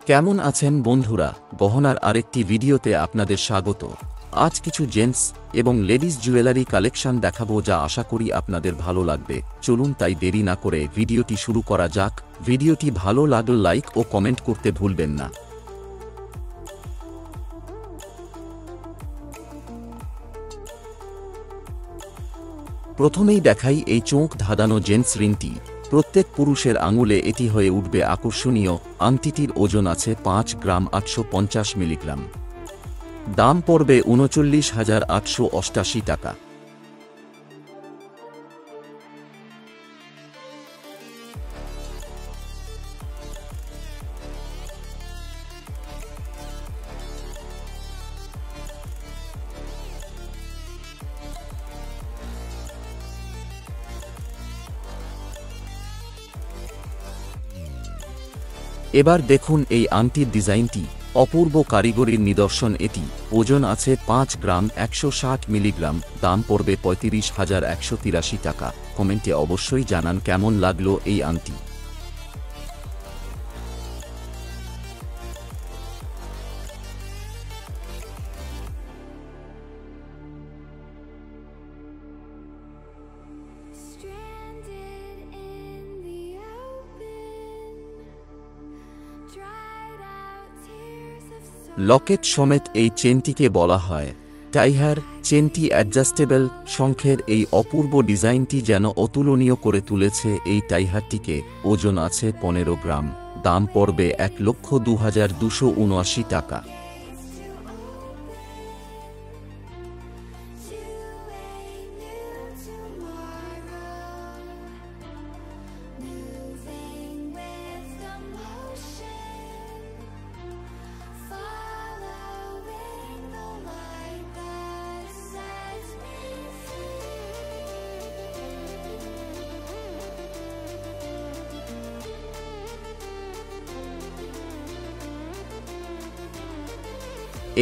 কেমন আছেন বন্ধুরা? গহনার আরেকটি ভিডিওতে আপনাদের স্বাগত। আজ কিছু জেন্টস এবং লেডিস জুয়েলারি কালেকশন দেখাবো, যা আশা করি আপনাদের ভালো লাগবে। চলুন তাই দেরি না করে ভিডিওটি শুরু করা যাক। ভিডিওটি ভালো লাগলে লাইক ও কমেন্ট করতে ভুলবেন না। প্রথমেই দেখাই এই চোখ ধাঁধানো জেন্টস রিংটি। প্রত্যেক পুরুষের আঙুলে এটি হয়ে উঠবে আকর্ষণীয়। আংটিটির ওজন আছে 5 গ্রাম 850 মিলিগ্রাম। দাম পড়বে 39,888 টাকা। এবার দেখুন এই আংটির ডিজাইনটি, অপূর্ব কারিগরির নিদর্শন এটি। ওজন আছে 5 গ্রাম 160 মিলিগ্রাম। দাম পড়বে 35,183 টাকা। কমেন্টে অবশ্যই জানান কেমন লাগলো এই আংটি। লকেট সমেত এই চেনটিকে বলা হয় টাইহার। চেনটি অ্যাডজাস্টেবল। শঙ্খের এই অপূর্ব ডিজাইনটি যেন অতুলনীয় করে তুলেছে এই টাইহারটিকে। ওজন আছে 15 গ্রাম। দাম পড়বে 1,02,279 টাকা।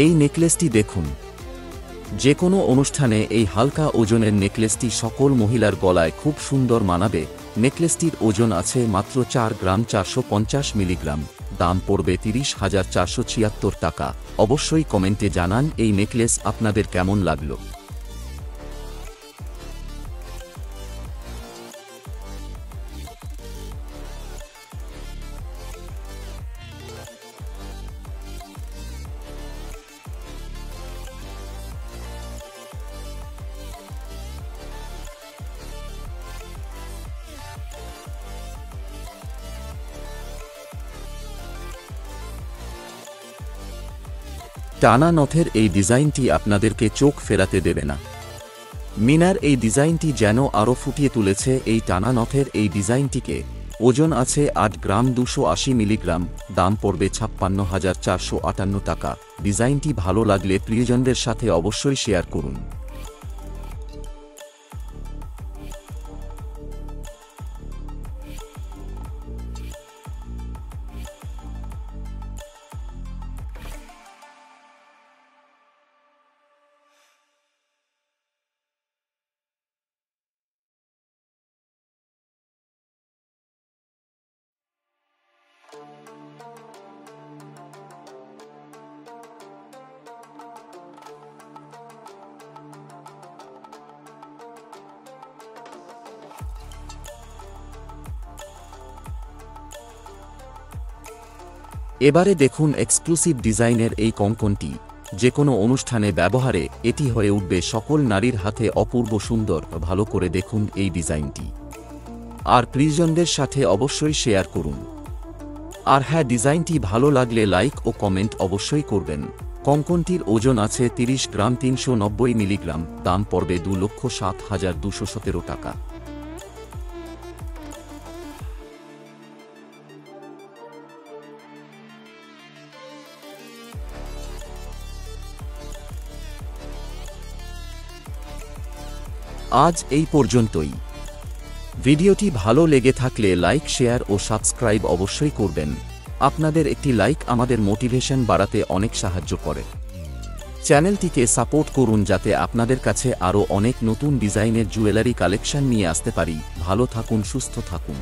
এই নেকলেসটি দেখুন। যে কোনো অনুষ্ঠানে এই হালকা ওজনের নেকলেসটি সকল মহিলার গলায় খুব সুন্দর মানাবে। নেকলেসটির ওজন আছে মাত্র 4 গ্রাম 450 মিলিগ্রাম। দাম পড়বে 30,476 টাকা। অবশ্যই কমেন্টে জানান এই নেকলেস আপনাদের কেমন লাগলো। টানা নথের এই ডিজাইনটি আপনাদেরকে চোখ ফেরাতে দেবে না। মিনার এই ডিজাইনটি যেন আরও ফুটিয়ে তুলেছে এই টানা নথের এই ডিজাইনটিকে। ওজন আছে 8 গ্রাম 280 মিলিগ্রাম। দাম পড়বে 56,458 টাকা। ডিজাইনটি ভালো লাগলে প্রিয়জনদের সাথে অবশ্যই শেয়ার করুন। এবারে দেখুন এক্সক্লুসিভ ডিজাইনের এই কঙ্কনটি। যে কোনো অনুষ্ঠানে ব্যবহারে এটি হয়ে উঠবে সকল নারীর হাতে অপূর্ব সুন্দর। ভালো করে দেখুন এই ডিজাইনটি, আর প্রিয়জনদের সাথে অবশ্যই শেয়ার করুন। আর হ্যাঁ, ডিজাইনটি ভালো লাগলে লাইক ও কমেন্ট অবশ্যই করবেন। কঙ্কনটির ওজন আছে 30 গ্রাম 390 মিলিগ্রাম। দাম পড়বে 2,07,217 টাকা। আজ এই পর্যন্তই। ভিডিওটি ভালো লেগে থাকলে লাইক, শেয়ার ও সাবস্ক্রাইব অবশ্যই করবেন। আপনাদের একটি লাইক আমাদের মোটিভেশন বাড়াতে অনেক সাহায্য করে। চ্যানেলটিকে সাপোর্ট করুন যাতে আপনাদের কাছে আরও অনেক নতুন ডিজাইনের জুয়েলারি কালেকশন নিয়ে আসতে পারি। ভালো থাকুন, সুস্থ থাকুন।